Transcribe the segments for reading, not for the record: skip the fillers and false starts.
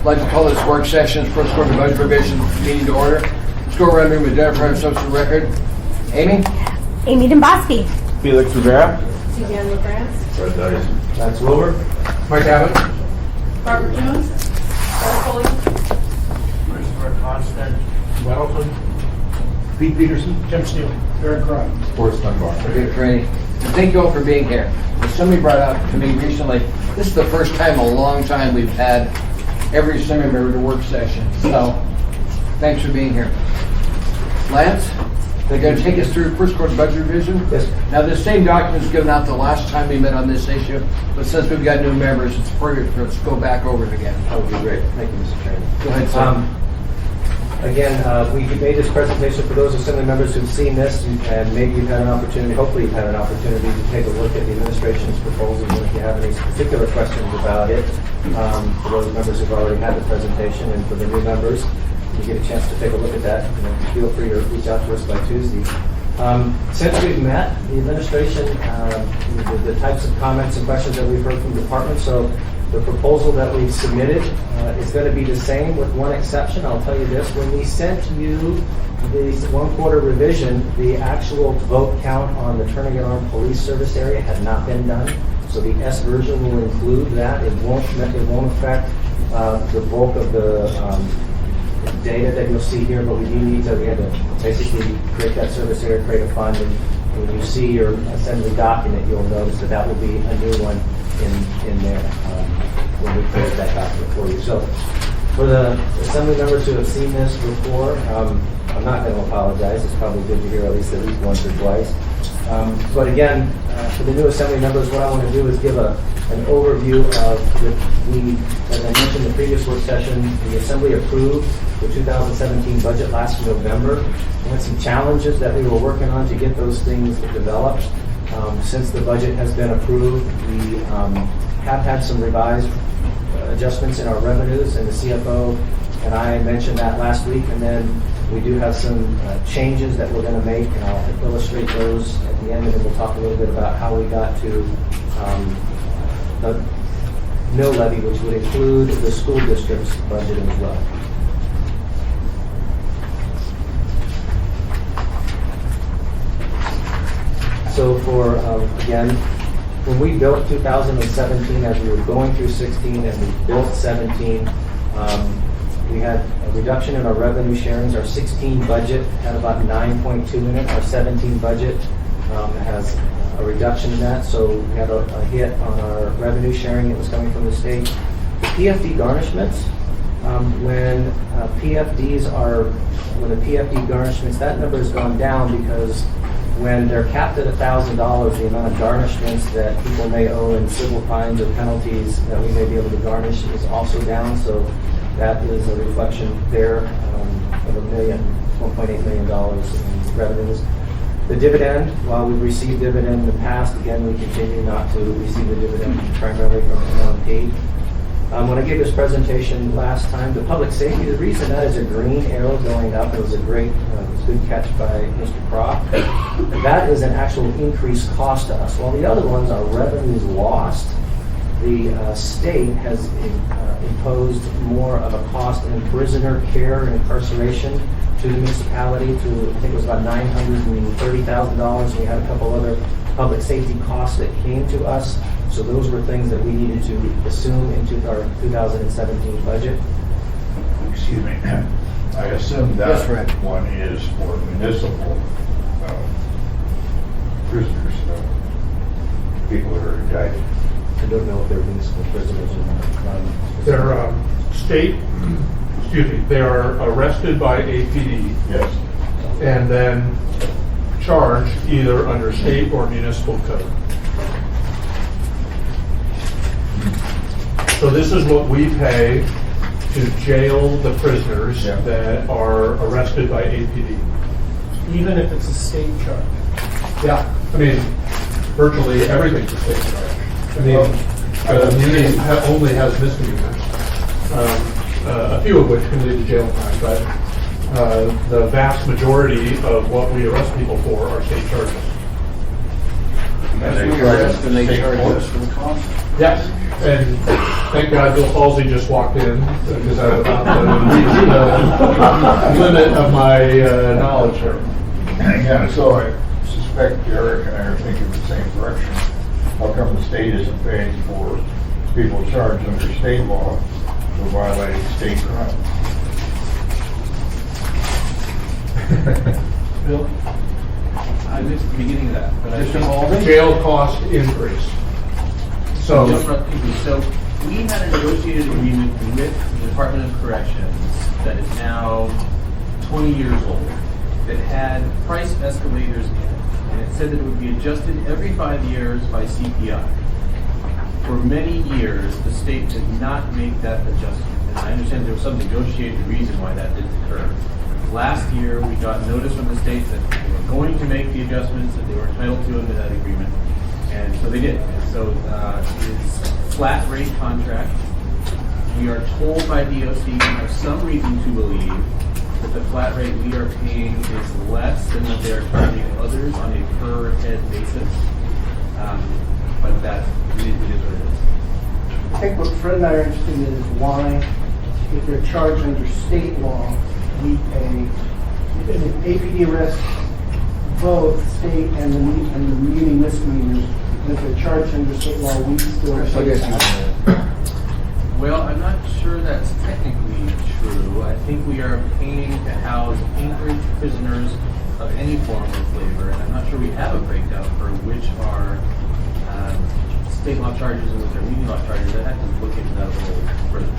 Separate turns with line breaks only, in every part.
I'd like to call this work session, first quarter budget revision meeting to order. Let's go around the room with Jennifer and social record. Amy?
Amy Domboski.
Felix Rivera.
Suzanne LaFrance.
Fred Dyson.
Max Wilbur.
Mike Abbott?
Barbara Jones. Barbara Foley.
Christopher Constant. Weddleton. Pete Peterson. Tim Steele. Eric Crum.
Forrest Dunbar.
Okay, Franny. And thank you all for being here. As somebody brought up to me recently, this is the first time in a long time we've had every assembly member to work session. So, thanks for being here. Lance, they're going to take us through first quarter budget revision.
Yes.
Now, the same document was given out the last time we met on this issue, but since we've got new members, it's appropriate for us to go back over it again.
That would be great. Thank you, Mr. Chairman.
Go ahead, sir.
Again, we made this presentation for those assembly members who've seen this, and maybe you've had an opportunity, hopefully you've had an opportunity to take a look at the administration's proposals, and if you have any particular questions about it, for those members who've already had the presentation, and for the new members, you get a chance to take a look at that, feel free to reach out to us by Tuesday. Since we've met, the administration, the types of comments and questions that we've heard from departments, so the proposal that we've submitted is going to be the same with one exception. I'll tell you this, when we sent you the 1 quarter revision, the actual vote count on the Turning It On police service area had not been done. So the S version will include that. It won't affect the bulk of the data that you'll see here, but we had to basically create that service area, create a fund, and when you see your assembly document, you'll notice that will be a new one in there when we create that document for you. So for the assembly members who have seen this before, I'm not going to apologize. It's probably good to hear at least once or twice. But again, for the new assembly members, what I want to do is give an overview of as I mentioned in the previous work session, the assembly approved the 2017 budget last November. We had some challenges that we were working on to get those things developed. Since the budget has been approved, we have had some revised adjustments in our revenues, and the CFO and I mentioned that last week, and then we do have some changes that we're going to make, and I'll illustrate those at the end, and then we'll talk a little bit about how we got to the mill levy, which would include the school district's budget as well. So for, again, when we built 2017, as we were going through 16 and we built 17, we had a reduction in our revenue sharings. Our 16 budget had about 9.2 in it. Our 17 budget has a reduction in that. So we had a hit on our revenue sharing that was coming from the state. The PFD garnishments, when the PFD garnishments, that number has gone down because when they're capped at $1,000, the amount of garnishments that people may owe in civil fines or penalties that we may be able to garnish is also down. So that is a reflection there of $1.8 million in revenues. The dividend, while we've received dividend in the past, again, we continue not to receive the dividend primarily from MLP. When I gave this presentation last time, the public safety, the reason that is a green arrow going up, it was a good catch by Mr. Croft. That is an actual increased cost to us. While the other ones are revenues lost, the state has imposed more of a cost in prisoner care and incarceration to the municipality to, I think it was about $930,000. We had a couple other public safety costs that came to us. So those were things that we needed to assume into our 2017 budget.
Excuse me. I assume that
Yes, Fred.
one is for municipal prisoners, people that are indicted.
I don't know if they're municipal prisoners or not.
They're they are arrested by APD.
Yes.
And then charged either under state or municipal code. So this is what we pay to jail the prisoners that are arrested by APD.
Even if it's a state charge.
Yeah, I mean, virtually everything's a state charge. I mean, Muni only has misdemeanors, a few of which can lead to jail time, but the vast majority of what we arrest people for are state charges.
And they arrest and they charge us for the cost.
Yes. And thank God Bill Halsey just walked in, because I was about to reach the limit of my knowledge here.
Yeah, so I suspect Eric and I are thinking the same direction. How come the state isn't paying for people charged under state law for violating state crime?
Bill? I missed the beginning of that, but I
Just
think.
evolving?
Jail cost increase. So,
So we had a negotiated agreement with the Department of Corrections that is now 20 years old, that had price escalators in it. And it said that it would be adjusted every 5 years by CPI. For many years, the state did not make that adjustment. And I understand there was some negotiated reason why that didn't occur. Last year, we got notice from the state that they were going to make the adjustments that they were entitled to under that agreement. And so they did. And so it's a flat rate contract. We are told by DOC, we have some reason to believe that the flat rate we are paying is less than what they are charging others on a per head basis. But that it is what it is.
I think what Fred and I are interested in is why, if they're charged under state law, we pay, in APD arrests, both state and the muni misdemeanors. If they're charged under state law, we still
I
pay
guess
that.
Well, I'm not sure that's technically true. I think we are paying to house Anchorage prisoners of any form of flavor, and I'm not sure we have a breakdown for which are state law charges and which are muni law charges. I have to look into that a little further.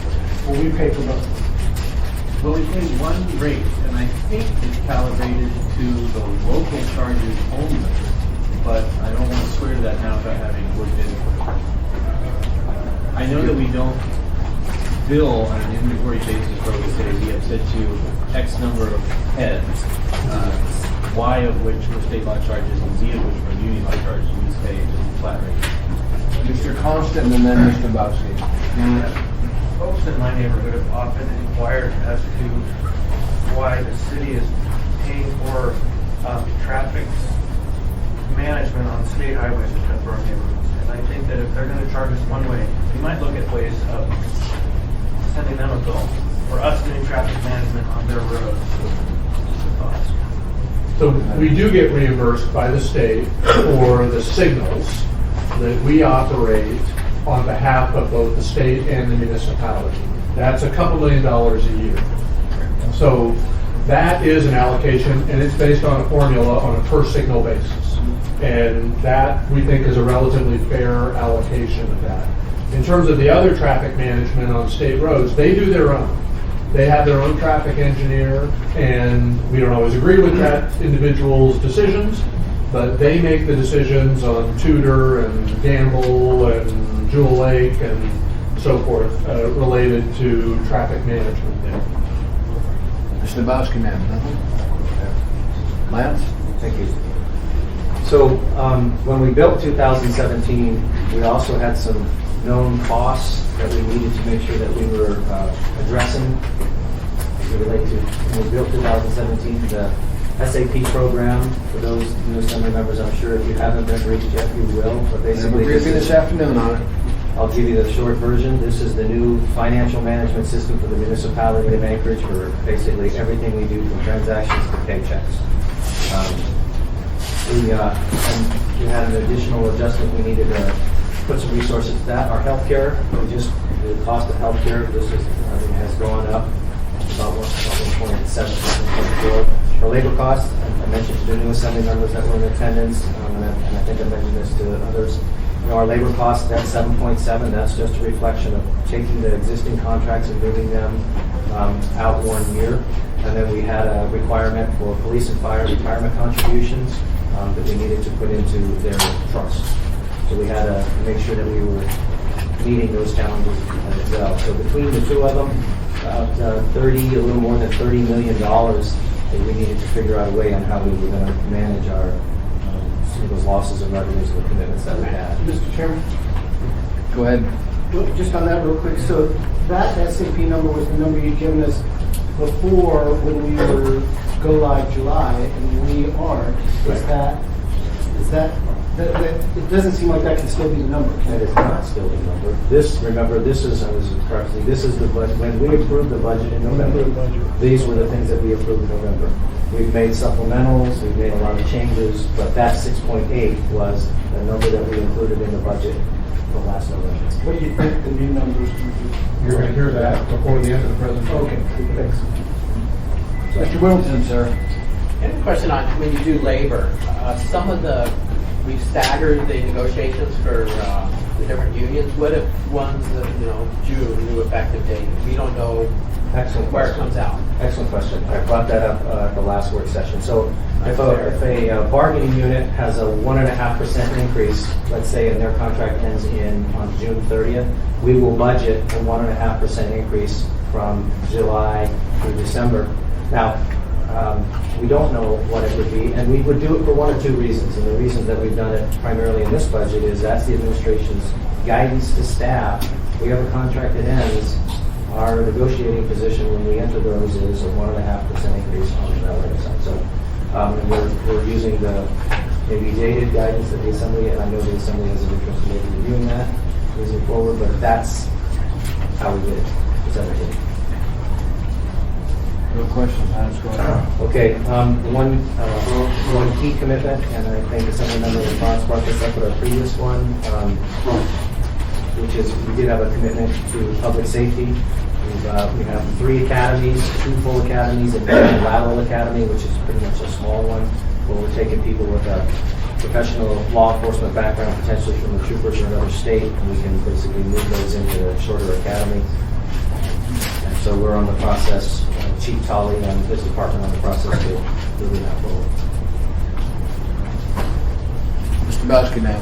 Well, we pay for both.
Well, we pay one rate, and I think it's calibrated to the local charges only, but I don't want to swear to that now without having looked into it. I know that we don't bill on an inventory basis where we say we have said to X number of heads, Y of which were state law charges and Z of which were muni law charges. We just pay a flat rate.
Mr. Constant and then Mr. Bowski.
Folks in my neighborhood have often inquired as to why the city is paying for traffic management on state highways in our neighborhoods. And I think that if they're going to charge us one way, we might look at ways of sending them a bill for us doing traffic management on their roads.
so we do get reimbursed by the state for the signals that we operate on behalf of both the state and the municipality. That's a couple $2 million a year. So that is an allocation, and it's based on a formula on a per signal basis. And that, we think, is a relatively fair allocation of that. In terms of the other traffic management on state roads, they do their own. They have their own traffic engineer, and we don't always agree with that individual's decisions, but they make the decisions on Tudor and Gamble and Jewel Lake and so forth related to traffic management there.
Mr. Bowski, ma'am. Lance?
Thank you. So when we built 2017, we also had some known costs that we needed to make sure that we were addressing as it relate to, when we built 2017, the SAP program. For those new assembly members, I'm sure if you haven't been briefed yet, you will. But
We'll
basically,
brief you this afternoon on it.
I'll give you the short version. This is the new financial management system for the municipality of Anchorage for basically everything we do from transactions to paychecks. We had an additional adjustment. We needed to put some resources to that. Our healthcare, the cost of healthcare, has gone up about 1.7, 1.4. Our labor costs, I mentioned to the new assembly members that were in attendance, and I think I mentioned this to others. Our labor costs, that's 7.7. That's just a reflection of taking the existing contracts and moving them out 1 year. And then we had a requirement for police and fire retirement contributions that we needed to put into their trust. So we had to make sure that we were meeting those challenges as well. So between the two of them, about a little more than $30 million that we needed to figure out a way on how we were going to manage our some of those losses and revenues and the commitments that we had.
Mr. Chairman,
Go ahead.
just on that real quick. So that SAP number was the number you'd given us before when we were go live July, and we aren't. Is that It doesn't seem like that can still be the number.
That is not still the number. Remember, this is the budget, when we approved the budget in November, these were the things that we approved in November. We've made supplementals, we've made a lot of changes, but that 6.8 was the number that we included in the budget from last November.
What do you think the new numbers would be?
You're going to hear that before the end of the presentation.
Okay, thanks.
Mr. Wilson, sir.
I have a question on when you do labor. We've staggered the negotiations for the different unions. What if one's, June, new effective date? We don't know
Excellent
where it
question.
comes out.
Excellent question. I brought that up at the last work session. So if a bargaining unit has a 1.5% increase, let's say, and their contract ends on June 30th, we will budget a 1.5% increase from July through December. Now, we don't know what it would be, and we would do it for one or two reasons. And the reasons that we've done it primarily in this budget is that's the administration's guidance to staff. We have a contract that ends. Our negotiating position when we enter those is a 1.5% increase on the labor side. So and we're using the maybe dated guidance that the Assembly, and I know the Assembly has an interest in maybe reviewing that moving forward, but that's how we did it. It's everything.
No questions, Hans, go ahead.
Okay, one key commitment, and I think Assembly Member Lance brought this up at our previous one, which is we did have a commitment to public safety. We have 3 academies, 2 full academies, and 1 lateral academy, which is pretty much a small one, where we're taking people with a professional law enforcement background, potentially from the troopers or another state, and we can basically move those into a shorter academy. And so we're on the process, Chief Tolley and his department on the process of moving that forward.
Mr. Bowski now.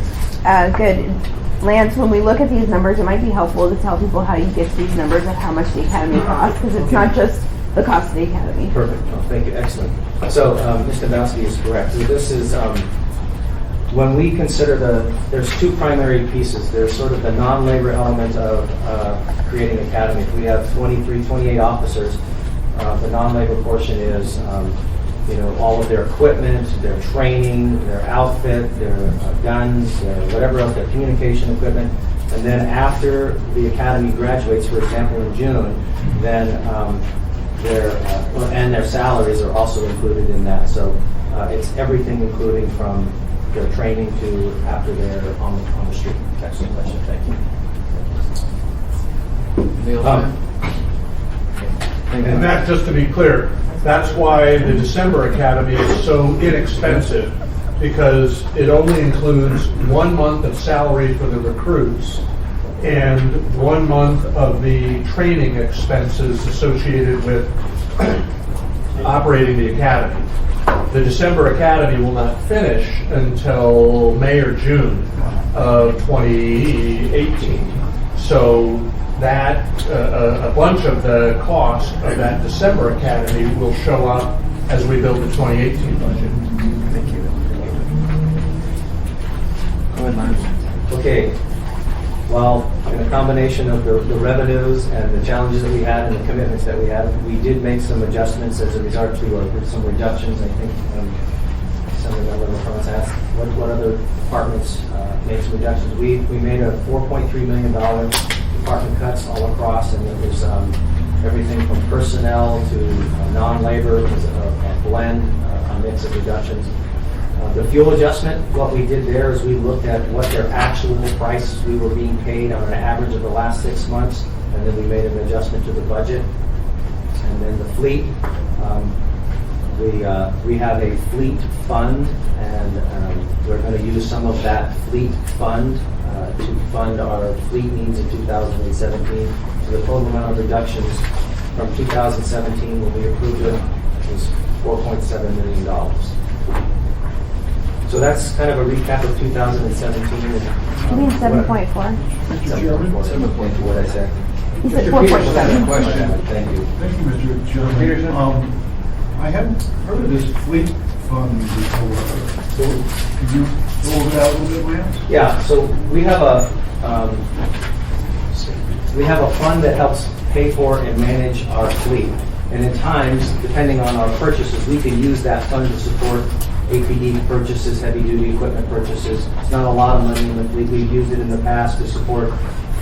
Good. Lance, when we look at these numbers, it might be helpful to tell people how you get to these numbers of how much the academy costs, because it's not just the cost of the academy.
Perfect. Oh, thank you. Excellent. So, Mr. Bowski is correct. So this is, when we consider there's 2 primary pieces. There's sort of the non-labor element of creating academy. If we have 28 officers, the non-labor portion is, all of their equipment, their training, their outfit, their guns, their whatever else, their communication equipment. And then after the academy graduates, for example, in June, then their salaries are also included in that. So it's everything, including from their training to after they're on the street. Excellent question. Thank you.
Neil,
And that, just to be clear, that's why the December Academy is so inexpensive, because it only includes 1 month of salary for the recruits and 1 month of the training expenses associated with operating the academy. The December Academy will not finish until May or June of 2018. So that a bunch of the cost of that December Academy will show up as we build the 2018 budget.
Thank you.
Go ahead, Lance.
Okay. Well, in a combination of the revenues and the challenges that we had and the commitments that we had, we did make some adjustments as a result to some reductions. I think some of the other departments asked what other departments made some reductions. We made a $4.3 million department cuts all across, and it was everything from personnel to non-labor. It was a blend, a mix of reductions. The fuel adjustment, what we did there is we looked at what their actual prices we were being paid on an average of the last 6 months, and then we made an adjustment to the budget. And then the fleet, we have a fleet fund, and we're going to use some of that fleet fund to fund our fleet needs in 2017. So the total amount of reductions from 2017 when we approved it was $4.7 million. So that's kind of a recap of 2017.
You mean 7.4?
7.4, what did I say?
You said
Mr. Peterson has a
4.7.
question.
Thank you.
Thank you, Mr. Chairman. I haven't heard of this fleet fund before. So could you go over that a little bit, Lance?
Yeah, so we have a fund that helps pay for and manage our fleet. And at times, depending on our purchases, we can use that fund to support APD purchases, heavy-duty equipment purchases. It's not a lot of money in the fleet. We've used it in the past to support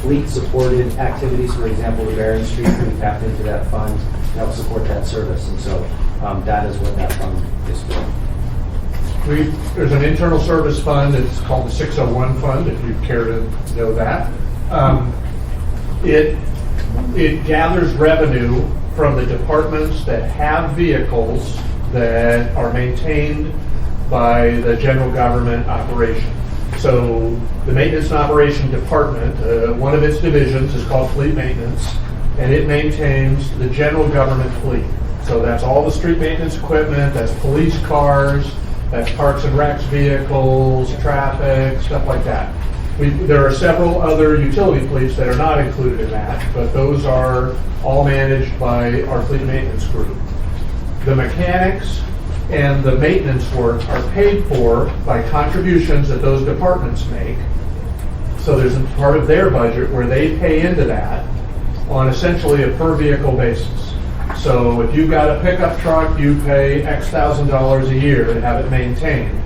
fleet-supported activities. For example, the Barron Street, we tapped into that fund to help support that service. And so that is what that fund is for.
There's an internal service fund. It's called the 601 fund, if you care to know that. It gathers revenue from the departments that have vehicles that are maintained by the general government operation. So the Maintenance and Operation Department, one of its divisions is called Fleet Maintenance, and it maintains the general government fleet. So that's all the street maintenance equipment, that's police cars, that's Parks and Recs vehicles, traffic, stuff like that. There are several other utility fleets that are not included in that, but those are all managed by our fleet maintenance group. The mechanics and the maintenance work are paid for by contributions that those departments make. So there's a part of their budget where they pay into that on essentially a per vehicle basis. So if you've got a pickup truck, you pay X $1,000 a year to have it maintained.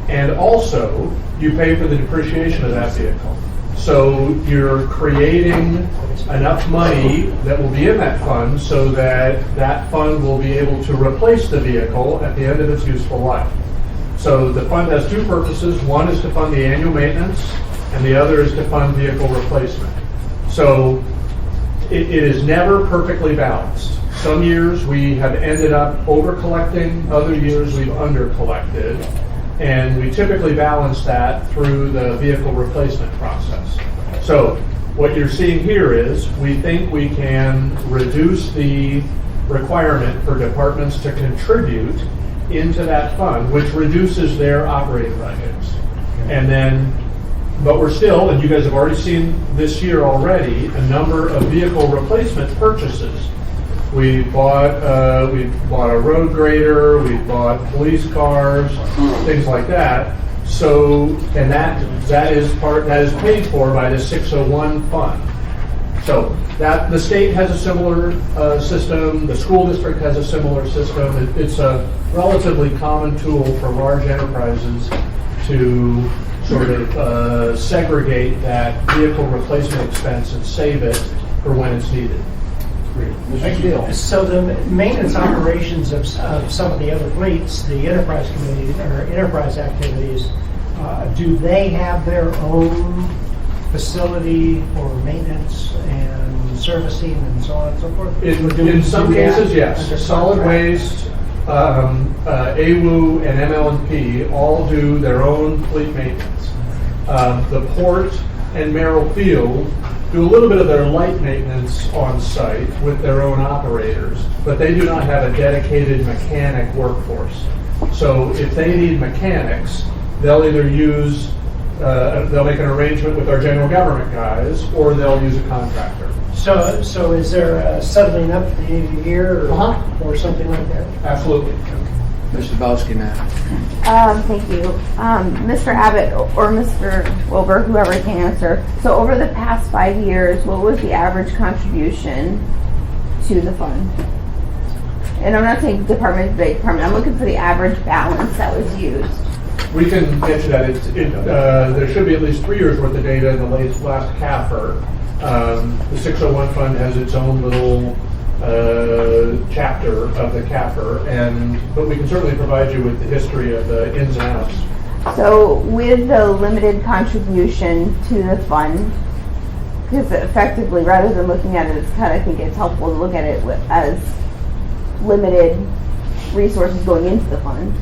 And also, you pay for the depreciation of that vehicle. So you're creating enough money that will be in that fund so that that fund will be able to replace the vehicle at the end of its useful life. So the fund has two purposes. One is to fund the annual maintenance, and the other is to fund vehicle replacement. So it is never perfectly balanced. Some years we have ended up over-collecting, other years we've under-collected. And we typically balance that through the vehicle replacement process. So what you're seeing here is we think we can reduce the requirement for departments to contribute into that fund, which reduces their operating budgets. And then, but we're still, and you guys have already seen this year already, a number of vehicle replacement purchases. We bought a road grader, we bought police cars, things like that. So, and that is paid for by the 601 fund. So that the state has a similar system, the school district has a similar system. It's a relatively common tool for large enterprises to sort of segregate that vehicle replacement expense and save it for when it's needed.
Thank you.
So the maintenance operations of some of the other fleets, the enterprise committee or enterprise activities, do they have their own facility for maintenance and servicing and so on and so forth?
In some cases, yes. Solid Waste, AWU, and ML&P all do their own fleet maintenance. The Port and Merrill Field do a little bit of their light maintenance on site with their own operators, but they do not have a dedicated mechanic workforce. So if they need mechanics, they'll either use, they'll make an arrangement with our general government guys, or they'll use a contractor.
So is there a settling up at the end of the year or something like that?
Absolutely.
Mr. Bowski now.
Thank you. Mr. Abbott or Mr. Wilbur, whoever can answer. So over the past 5 years, what was the average contribution to the fund? And I'm not saying department by department. I'm looking for the average balance that was used.
We can get to that. There should be at least 3 years worth of data in the last CAFR. The 601 fund has its own little chapter of the CAFR, but we can certainly provide you with the history of the ins and outs.
So with the limited contribution to the fund, because effectively, rather than looking at it as cut, I think it's helpful to look at it as limited resources going into the fund.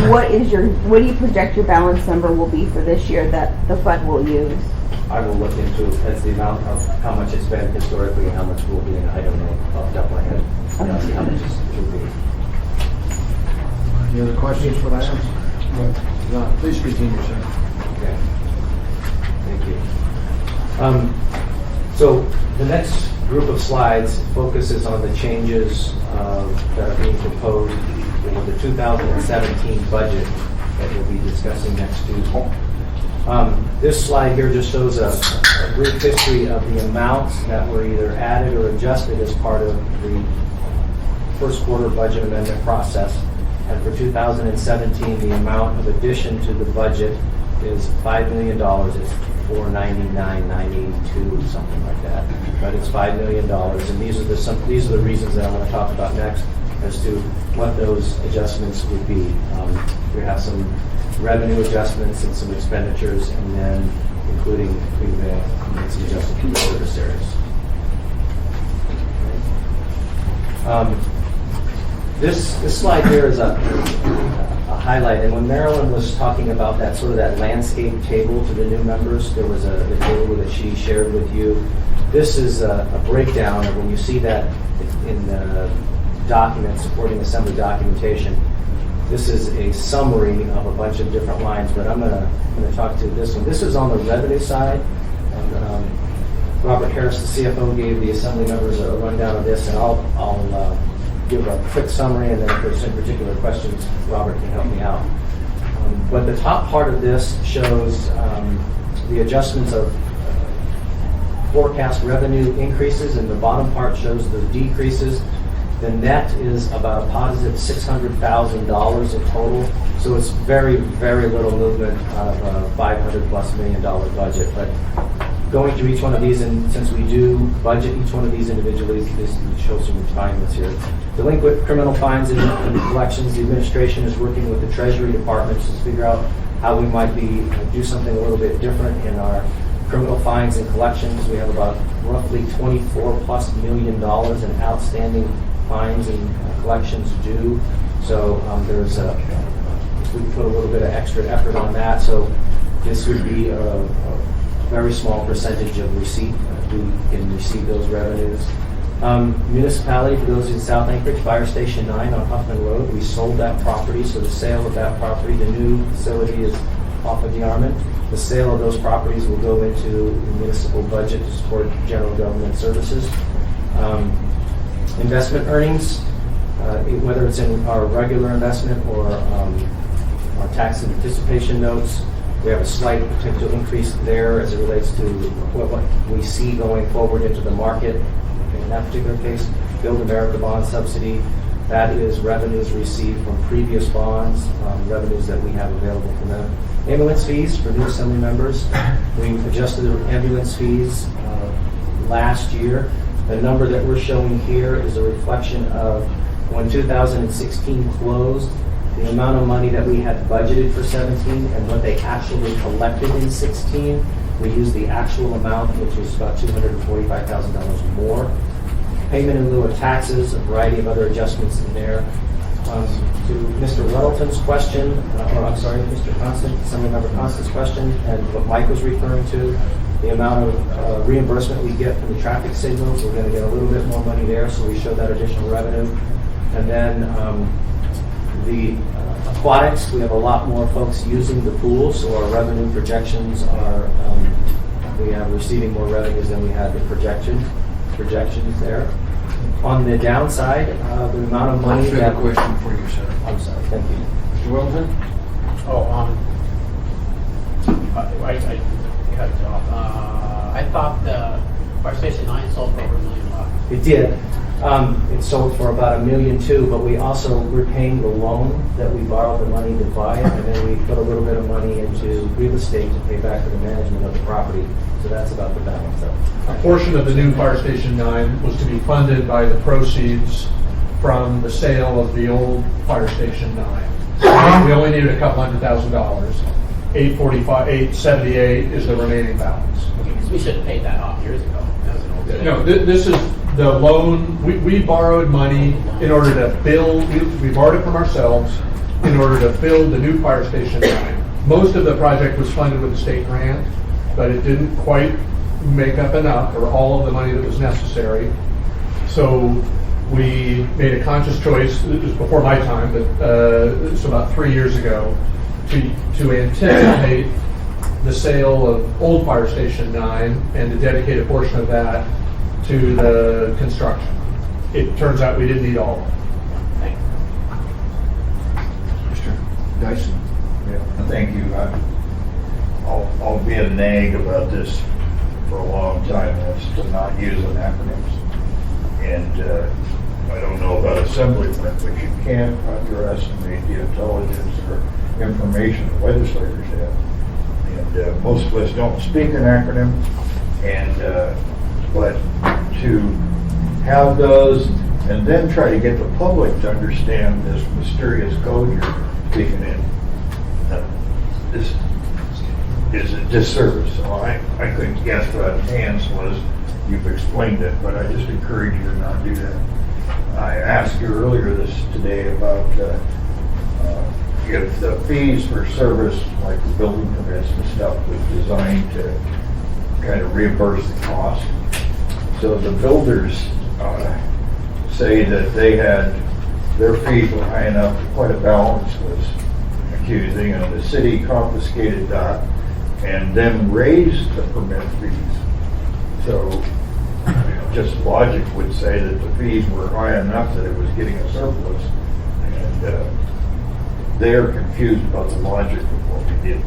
What do you project your balance number will be for this year that the fund will use?
I will look into as the amount of how much it's been historically and how much will be, and I don't know off the top of my head. I'll see how much it will be.
Any other questions for Lance? No. Please continue, sir.
Okay. Thank you. So the next group of slides focuses on the changes that are being proposed for the 2017 budget that we'll be discussing next Tuesday. This slide here just shows a brief history of the amounts that were either added or adjusted as part of the first quarter budget amendment process. And for 2017, the amount of addition to the budget is $5 million. It's $499,982, something like that. But it's $5 million, and these are the reasons that I'm going to talk about next as to what those adjustments would be. We have some revenue adjustments and some expenditures, and then including we've made some adjustments to the service areas. This slide here is a highlight, and when Marilyn was talking about that sort of that landscape table to the new members, there was a table that she shared with you. This is a breakdown of when you see that in the document, supporting assembly documentation. This is a summary of a bunch of different lines, but I'm going to talk to this one. This is on the revenue side. And, Robert Harris, the CFO, gave the assembly members a rundown of this, and I'll give a quick summary, and then if there's some particular questions, Robert can help me out. But the top part of this shows the adjustments of forecast revenue increases, and the bottom part shows the decreases. The net is about a positive $600,000 in total, so it's very, very little movement out of a $500+ million budget. But going through each one of these, and since we do budget each one of these individually, this shows some refinements here. Delinquent criminal fines and collections, the administration is working with the Treasury Department to figure out how we might do something a little bit different in our criminal fines and collections. We have about roughly $24+ million in outstanding fines and collections due. So we put a little bit of extra effort on that. So this would be a very small percentage of receipt. We can receive those revenues. Municipality, for those in South Anchorage, Fire Station 9 on Huffman Road, we sold that property, so the sale of that property, the new facility is off of the Armand. The sale of those properties will go into the municipal budget to support general government services. Investment earnings, whether it's in our regular investment or our tax and participation notes, we have a slight potential increase there as it relates to what we see going forward into the market. In that particular case, Build America bond subsidy, that is revenues received from previous bonds, revenues that we have available from them. Ambulance fees for new assembly members, we adjusted the ambulance fees last year. The number that we're showing here is a reflection of when 2016 closed, the amount of money that we had budgeted for 17 and what they actually collected in 16. We used the actual amount, which was about $245,000 more. Payment in lieu of taxes, a variety of other adjustments in there. To Mr. Ruddleton's question, Mr. Constant, Assemblymember Constant's question, and what Mike was referring to, the amount of reimbursement we get from the traffic signals, we're going to get a little bit more money there, so we show that additional revenue. And then the aquatics, we have a lot more folks using the pool, so our revenue projections are, we have receiving more revenues than we had the projections there. On the downside, the amount of money
I have a question for you, sir.
I'm sorry, thank you.
Mr. Wilton?
I cut it off. I thought the Fire Station 9 sold for over $1 million.
It did. It sold for about $1.2 million, but we also repaying the loan that we borrowed the money to buy it, and then we put a little bit of money into real estate to pay back for the management of the property. So that's about the balance.
A portion of the new Fire Station 9 was to be funded by the proceeds from the sale of the old Fire Station 9. We only needed a couple $100,000. $878 is the remaining balance.
Because we should have paid that off years ago. That was an old
No, this is the loan. We borrowed money in order to build. We borrowed it from ourselves in order to build the new Fire Station 9. Most of the project was funded with a state grant, but it didn't quite make up enough or all of the money that was necessary. So we made a conscious choice, it was before my time, but so about 3 years ago, to anticipate the sale of old Fire Station 9 and to dedicate a portion of that to the construction. It turns out we didn't need all of it.
Mr. Dyson?
Yeah, thank you. I'll be a nag about this for a long time. That's to not using acronyms. And I don't know about assemblyman, but you can't underestimate the intelligence or information the legislators have. And most of us don't speak an acronym, and but to have those and then try to get the public to understand this mysterious code you're speaking in is a disservice. So I couldn't guess what hands was. You've explained it, but I just encourage you to not do that. I asked you earlier today about if the fees for service, like the building permits and stuff, was designed to kind of reimburse the cost. So the builders say that they had, their fees were high enough, quite a balance was accusing, and the city confiscated that and then raised the permit fees. So just logic would say that the fees were high enough that it was getting a surplus, and they're confused about the logic of what we did.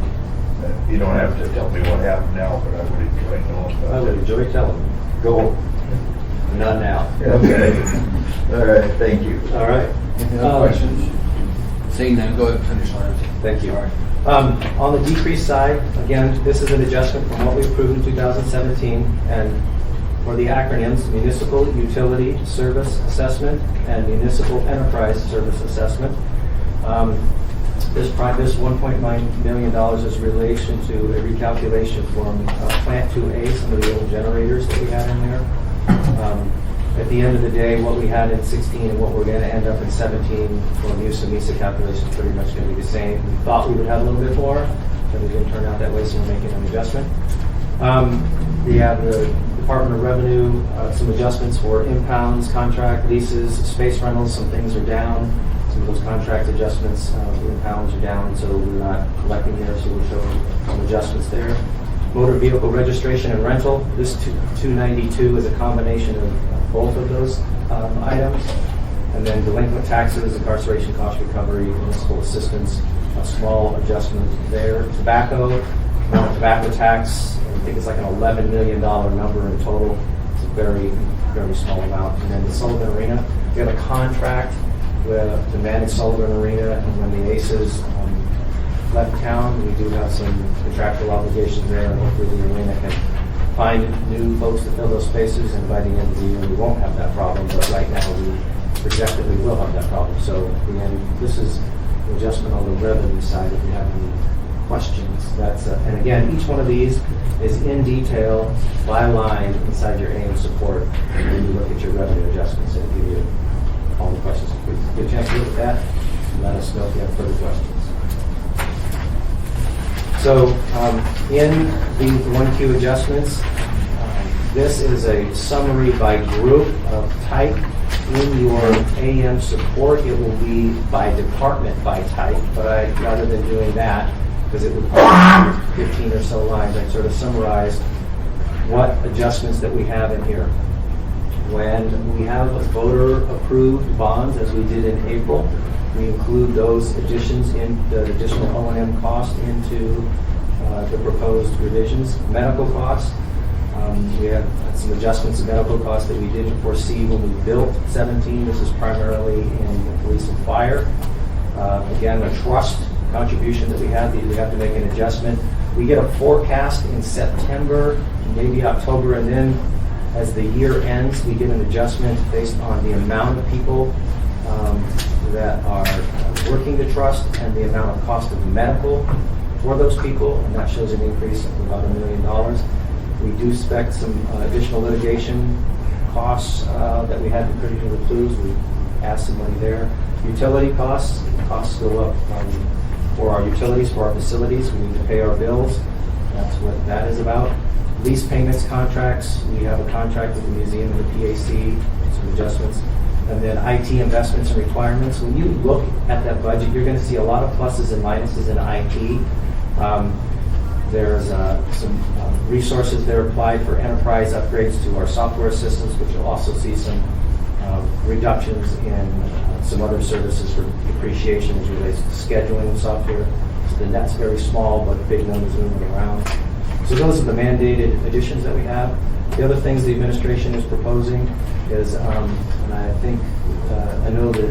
You don't have to tell me what happened now, but I would enjoy knowing about it.
I would enjoy telling you.
Go.
Not now.
Okay. All right, thank you.
All right.
Any other questions? Seeing none, go ahead and finish, Lance.
Thank you.
All right.
On the decrease side, again, this is an adjustment from what we approved in 2017, and for the acronyms, Municipal Utility Service Assessment and Municipal Enterprise Service Assessment. This $1.9 million is in relation to a recalculation from Plant 2A, some of the old generators that we had in there. At the end of the day, what we had in 16 and what we're going to end up in 17 for MUSA MISA calculation is pretty much going to be the same. We thought we would have a little bit more, but it didn't turn out that way, so we're making an adjustment. We have the Department of Revenue, some adjustments for impounds, contract leases, space rentals, some things are down. Some of those contract adjustments, the impounds are down, so we're not collecting there, so we'll show some adjustments there. Motor vehicle registration and rental, this 292 is a combination of both of those items. And then delinquent taxes, incarceration cost recovery, municipal assistance, a small adjustment there. Tobacco tax, I think it's like an $11 million number in total. It's a very, very small amount. And then the Sullivan Arena, we have a contract to manage Sullivan Arena, and when the Aces left town, we do have some contractual obligations there, and hopefully the arena can find new folks to fill those spaces, and by the end of the year we won't have that problem, but right now we project that we will have that problem. So again, this is an adjustment on the revenue side if you have any questions. And again, each one of these is in detail by line inside your AM support, and then you look at your revenue adjustments and give you all the questions. If we get a chance to look at that, let us know if you have further questions. So in the 1Q adjustments, this is a summary by group of type. In your AM support, it will be by department by type, but rather than doing that, because it would probably be 15 or so lines, I sort of summarized what adjustments that we have in here. When we have voter-approved bonds, as we did in April, we include those additions in the additional O&M cost into the proposed revisions. Medical costs, we have some adjustments in medical costs that we didn't foresee when we built 17. This is primarily in police and fire. Again, a trust contribution that we have to make an adjustment. We get a forecast in September, maybe October, and then as the year ends, we get an adjustment based on the amount of people that are working the trust and the amount of cost of medical for those people, and that shows an increase of about $1 million. We do expect some additional litigation costs that we had to put into the clues. We asked some money there. Utility costs go up for our utilities, for our facilities. We need to pay our bills. That's what that is about. Lease payments, contracts. We have a contract with the museum and the PAC, some adjustments. And then IT investments and requirements. When you look at that budget, you're going to see a lot of pluses and minuses in IT. There's some resources that are applied for enterprise upgrades to our software systems, which you'll also see some reductions in some other services for depreciation as relates to scheduling software. So the net's very small, but big numbers moving around. So those are the mandated additions that we have. The other things the administration is proposing is, and I think know that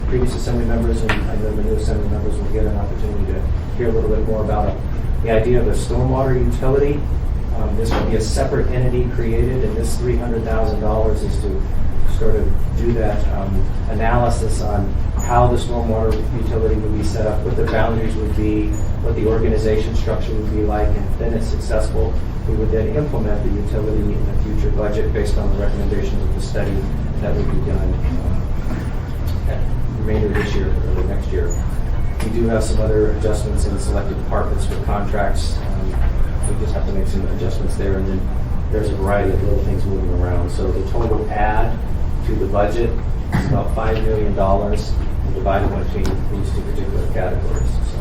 previous assembly members and I know the new assembly members will get an opportunity to hear a little bit more about the idea of a stormwater utility. This will be a separate entity created, and this $300,000 is to sort of do that analysis on how the stormwater utility would be set up, what the boundaries would be, what the organization structure would be like, and if then it's successful, we would then implement the utility in a future budget based on the recommendations of the study that would be done at the remainder of this year or the next year. We do have some other adjustments in selected departments for contracts. We just have to make some adjustments there, and then there's a variety of little things moving around. So the total add to the budget is about $5 million divided between these two particular categories. So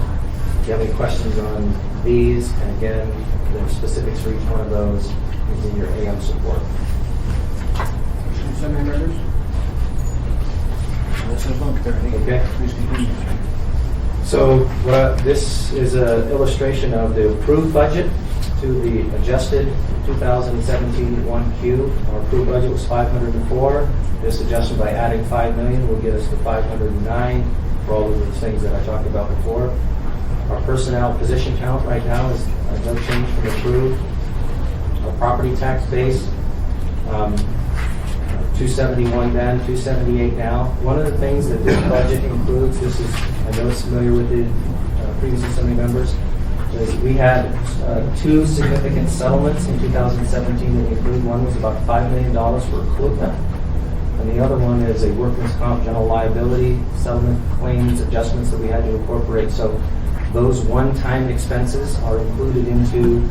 if you have any questions on these, and again, the specifics for each one of those is in your AM support.
Assembly members? This is book there.
Okay.
Please continue.
So this is an illustration of the approved budget to the adjusted 2017 1Q. Our approved budget was 504. This adjustment by adding $5 million will get us to 509 for all of the things that I talked about before. Our personnel position count right now is no change from approved. Our property tax base, 271 then, 278 now. One of the things that this budget includes, I know it's familiar with the previous assembly members, is we had two significant settlements in 2017 that we include. One was about $5 million for equipment, and the other one is a workman's comp general liability settlement claims adjustments that we had to incorporate. So those one-time expenses are included into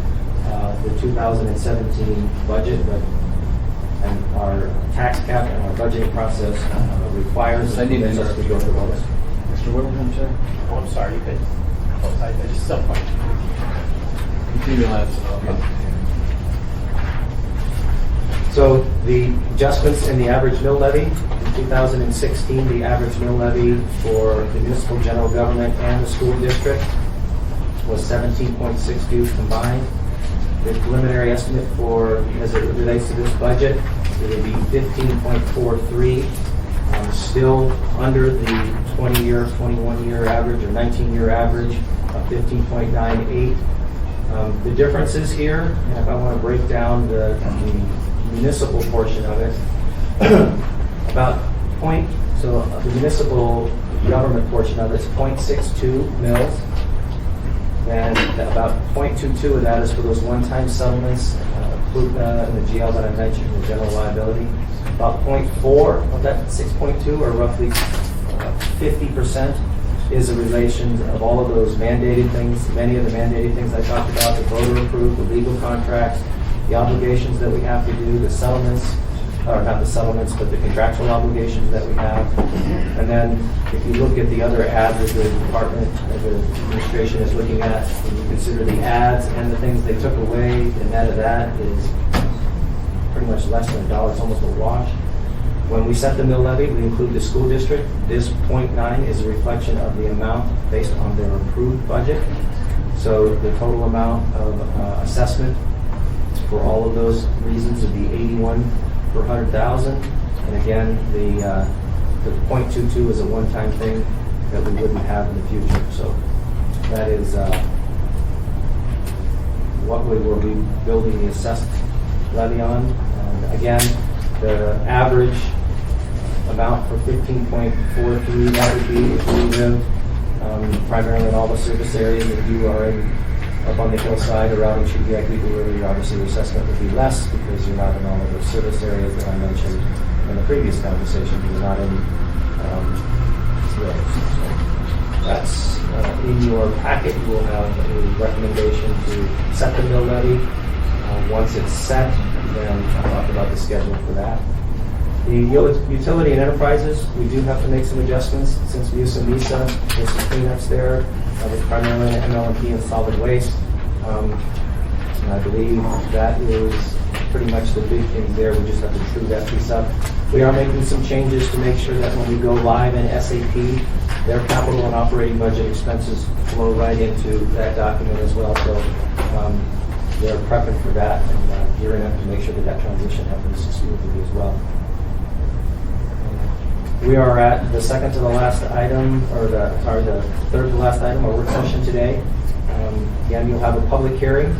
the 2017 budget, and our tax cap and our budgeting process requires
I need to
us to go through all this.
Mr. Whittington, sir?
Oh, I'm sorry, you could, I just some point.
Continue last.
So the adjustments in the average mill levy, in 2016, the average mill levy for the municipal general government and the school district was 17.62 combined. The preliminary estimate for, as it relates to this budget, it would be 15.43, still under the 20-year, 21-year average or 19-year average of 15.98. The differences here, and if I want to break down the municipal portion of it, so the municipal government portion of it is 0.62 mils, and about 0.22 of that is for those one-time settlements, and the GL that I mentioned, the general liability. About 0.4 of that 6.2, or roughly 50%, is a relation of all of those mandated things, many of the mandated things I talked about, the voter approved, the legal contracts, the obligations that we have to do, the settlements, or not the settlements, but the contractual obligations that we have. And then if you look at the other ads that the department, the administration is looking at, and you consider the ads and the things they took away, the net of that is pretty much less than $1. It's almost a wash. When we set the mill levy, we include the school district. This 0.9 is a reflection of the amount based on their approved budget. So the total amount of assessment for all of those reasons would be 81 per 100,000. And again, the 0.22 is a one-time thing that we wouldn't have in the future. So that is what we will be building the assessed levy on. And again, the average amount for 15.43, that would be if we live primarily in all the service areas. If you are up on the hillside or out in Chugiak, obviously the assessment would be less because you're not in all of those service areas that I mentioned in the previous conversation. You're not in those. So that's in your packet. You will have a recommendation to set the mill levy. Once it's set, then I'll talk about the schedule for that. The utility and enterprises, we do have to make some adjustments since we use some MISA. There's some cleanups there. With primarily ML&P and solid waste. And I believe that is pretty much the big thing there. We just have to true that piece up. We are making some changes to make sure that when we go live in SAP, their capital and operating budget expenses flow right into that document as well. So they're prepping for that and gearing up to make sure that that transition happens smoothly as well. We We are at the second to the last item, or the third to last item, our work session today. Again, you'll have a public hearing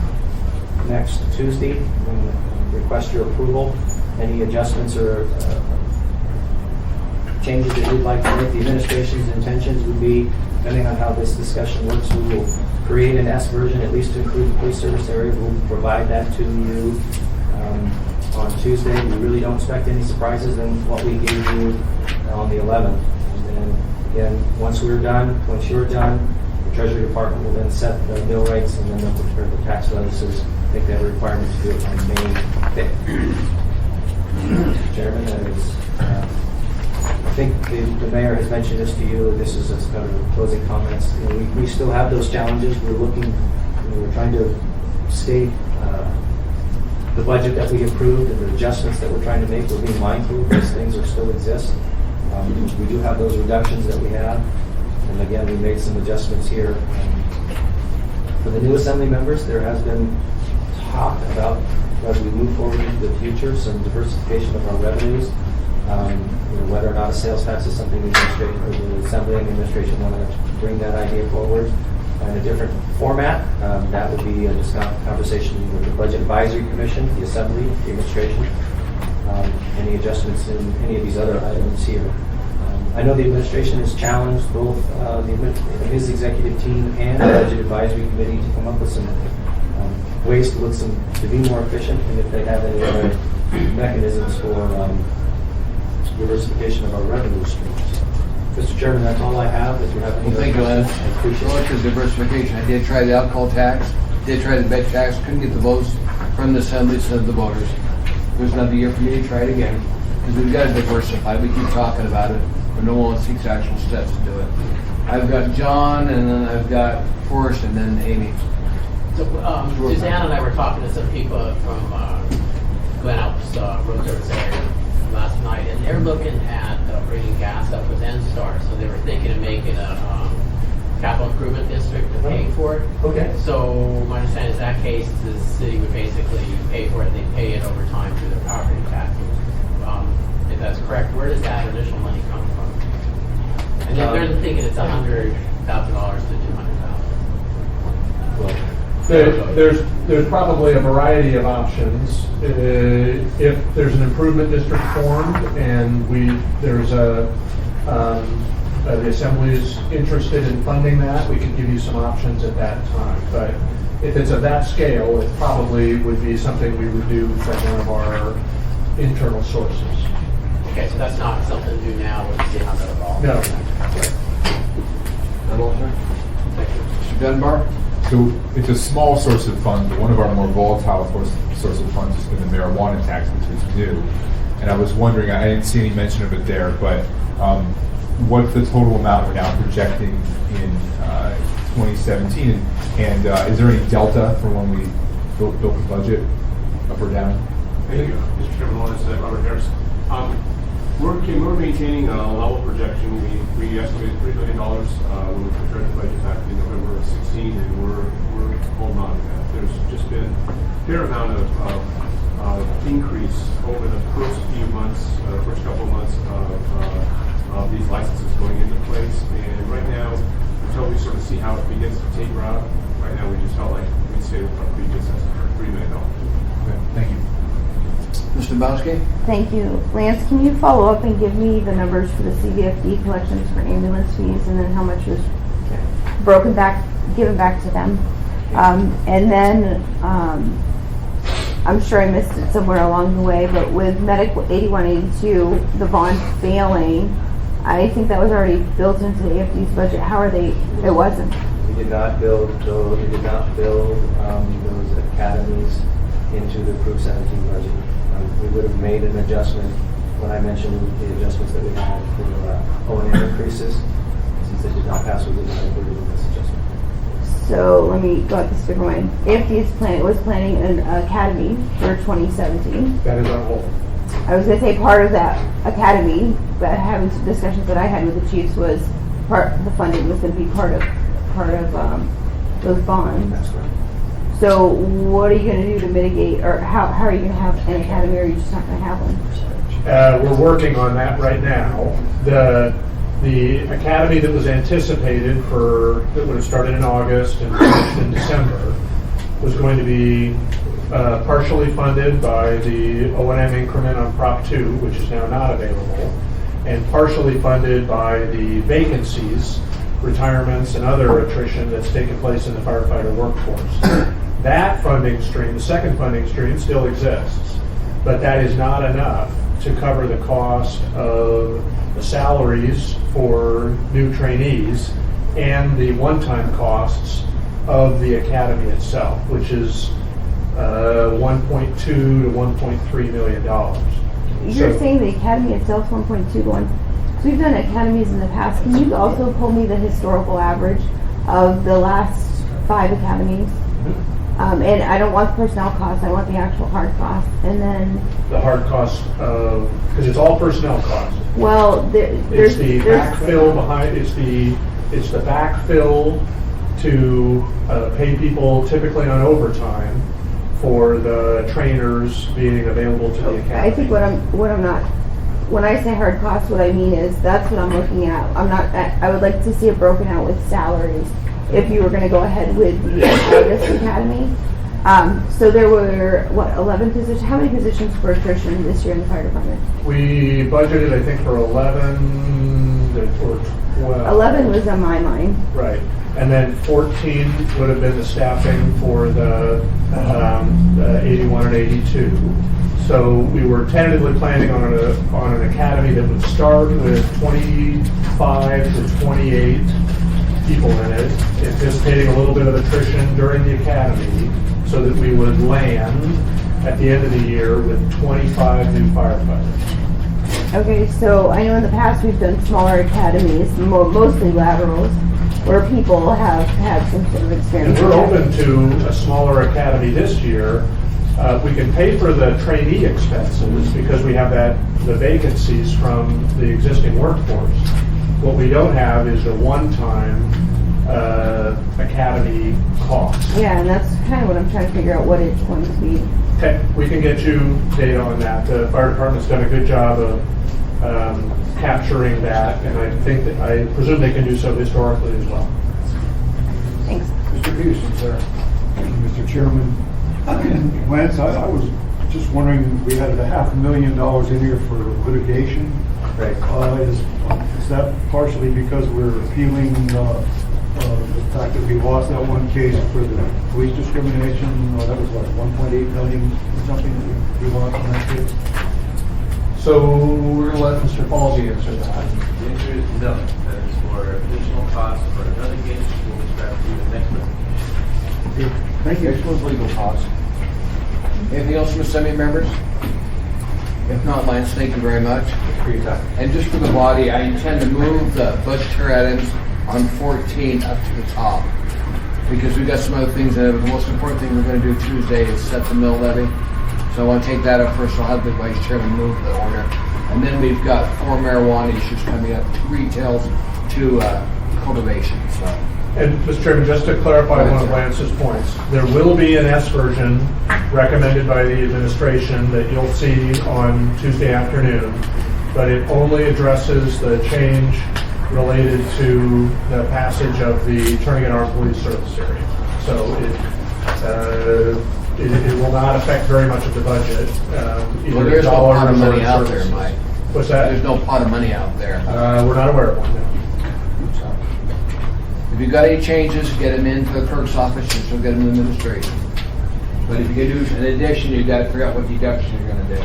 next Tuesday. Request your approval. Any adjustments or changes that you'd like to make. The administration's intentions would be, depending on how this discussion works, we will create an S version, at least to include the police service area. We'll provide that to you on Tuesday. We really don't expect any surprises in what we gave you on the 11th. And then, again, once you're done, the Treasury Department will then set the mill rates, and then they'll prepare the tax notices. I think they have a requirement to do it on May 5th. Mr. Chairman, that is, I think the mayor has mentioned this to you. This is as kind of closing comments. You know, we still have those challenges. We're trying to state the budget that we approved and the adjustments that we're trying to make. We're being mindful of those things that still exist. We do have those reductions that we have. And again, we made some adjustments here. For the new assembly members, there has been talk about, as we move forward into the future, some diversification of our revenues. Whether or not a sales tax is something the Assembly and the administration want to bring that idea forward in a different format. That would be a conversation with the Budget Advisory Commission, the Assembly, the administration. Any adjustments in any of these other items here. I know the administration has challenged both his executive team and the Budget Advisory Committee to come up with some ways to be more efficient, and if they have any other mechanisms for diversification of our revenue streams. Mr. Chairman, that's all I have. If you have any
Well, thank you, Lance.
I appreciate
Well,
it.
to diversification, I did try the alcohol tax, did try the bed tax, couldn't get the votes from the Assembly, so the voters. There's another year for me to try it again, because we've got to diversify. We keep talking about it, but no one takes actual steps to do it. I've got John, and then I've got Forrest, and then Amy.
So, Suzanne and I were talking to some people from Glen Alps Road Service area last night, and they're looking at bringing gas up with N-Star. So they were thinking of making a capital improvement district and paying for it.
Okay.
So my understanding is that case, the city would basically pay for it, and they pay it over time through their property taxes. If that's correct, where does that initial money come from? And they're thinking it's $100,000 to $200,000.
There's probably a variety of options. If there's an improvement district formed and the Assembly is interested in funding that, we can give you some options at that time. But if it's of that scale, it probably would be something we would do from one of our internal sources.
Okay, so that's not something to do now. We'll see how that evolves.
No.
Mr. Dunbar?
So it's a small source of funds, but one of our more volatile source of funds has been the marijuana tax, which is new. And I was wondering, I didn't see any mention of it there, but what's the total amount we're now projecting in 2017? And is there any delta from when we built the budget, up or down?
Thank you, Mr. Chairman. Robert Harris. We're maintaining a level projection. We estimated $3 billion when we prepared the budget back in November of 2016, and we're holding on to that. There's just been a fair amount of increase over the first few months, first couple of months of these licenses going into place. And right now, until we sort of see how it begins to taper out, right now we just felt like we'd stay with our previous estimate, $3 million.
Okay, thank you.
Mr. Bowski?
Thank you. Lance, can you follow up and give me the numbers for the CVFD collections for ambulance fees, and then how much was given back to them? And then, I'm sure I missed it somewhere along the way, but with Medic 8182, the bond failing, I think that was already built into the AFD's budget. How are they? It wasn't.
We did not build those academies into the Proof 17 budget. We would have made an adjustment when I mentioned the adjustments that we had for O&M increases. Since they did not pass, we did not include it in this adjustment.
So let me go at this different way. AFD was planning an academy for 2017.
That is on hold.
I was going to say part of that academy, but having some discussions that I had with the chiefs was the funding was going to be part of those bonds.
That's right.
So what are you going to do to mitigate, or how are you going to have an academy, or are you just not going to have one?
we're working on that right now. The academy that was anticipated that would have started in August and finished in December was going to be partially funded by the O&M increment on Prop 2, which is now not available, and partially funded by the vacancies, retirements, and other attrition that's taken place in the firefighter workforce. That funding stream, the second funding stream, still exists, but that is not enough to cover the cost of the salaries for new trainees and the one-time costs of the academy itself, which is $1.2 to $1.3 million.
You're saying the academy itself 1.2 to 1. So we've done academies in the past. Can you also pull me the historical average of the last 5 academies? And I don't want personnel costs, I want the actual hard costs. And then
The hard cost of, because it's all personnel costs.
well,
It's the backfill behind, it's the backfill to pay people typically on overtime for the trainers being available to the academy.
I think what I'm not, when I say hard costs, what I mean is that's what I'm looking at. I would like to see it broken out with salaries if you were going to go ahead with the August Academy. So there were, 11 positions? How many positions for attrition this year in the fire department?
We budgeted, I think, for 11 or 12.
11 was on my mind.
Right. And then 14 would have been the staffing for the 81 and 82. So we were tentatively planning on an academy that would start with 25 to 28 people in it, anticipating a little bit of attrition during the academy, so that we would land at the end of the year with 25 new firefighters.
Okay, so I know in the past we've done smaller academies, mostly laterals, where people have had some sort of
And
experience.
we're open to a smaller academy this year. We can pay for the trainee expenses because we have the vacancies from the existing workforce. What we don't have is a one-time academy cost.
Yeah, and that's kind of what I'm trying to figure out what it's going to be.
Okay, we can get you data on that. The fire department's done a good job of capturing that, and I presume they can do so historically as well.
Thanks.
Mr. Houston, sir. Mr. Chairman, Lance, I was just wondering, we had $500,000 in here for litigation.
Right.
Is that partially because we're appealing the fact that we lost that one case for the police discrimination? That was what, 1.8 million or something that we lost in that case?
So we're going to let Mr. Falsey answer that.
The answer is no. That is for additional costs for another case. We'll describe to you the next one.
Thank you.
Next one's legal costs. Anything else from assembly members? If not, Lance, thank you very much. And just for the body, I intend to move the budgetary items on 14 up to the top, because we've got some other things that the most important thing we're going to do Tuesday is set the mill levy. So I want to take that up first. I'll have the vice chairman move the order. And then we've got 4 marijuana issues coming up, 2 retails, 2 cultivation. So.
And Mr. Chairman, just to clarify one of Lance's points, there will be an S version recommended by the administration that you'll see on Tuesday afternoon, but it only addresses the change related to the passage of the Turning and Armed Police Service area. So it will not affect very much of the budget.
Well, there's no pot of money out there, Mike.
What's that?
There's no pot of money out there.
We're not aware of one, no.
So, if you've got any changes, get them into the clerk's office and she'll get them in administration. But if you do, in addition, you've got to figure out what deduction you're going to do.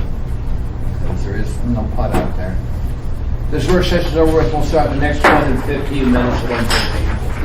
Because there is no pot out there. This work session's over with. We'll start the next one in 15 minutes at 1:15.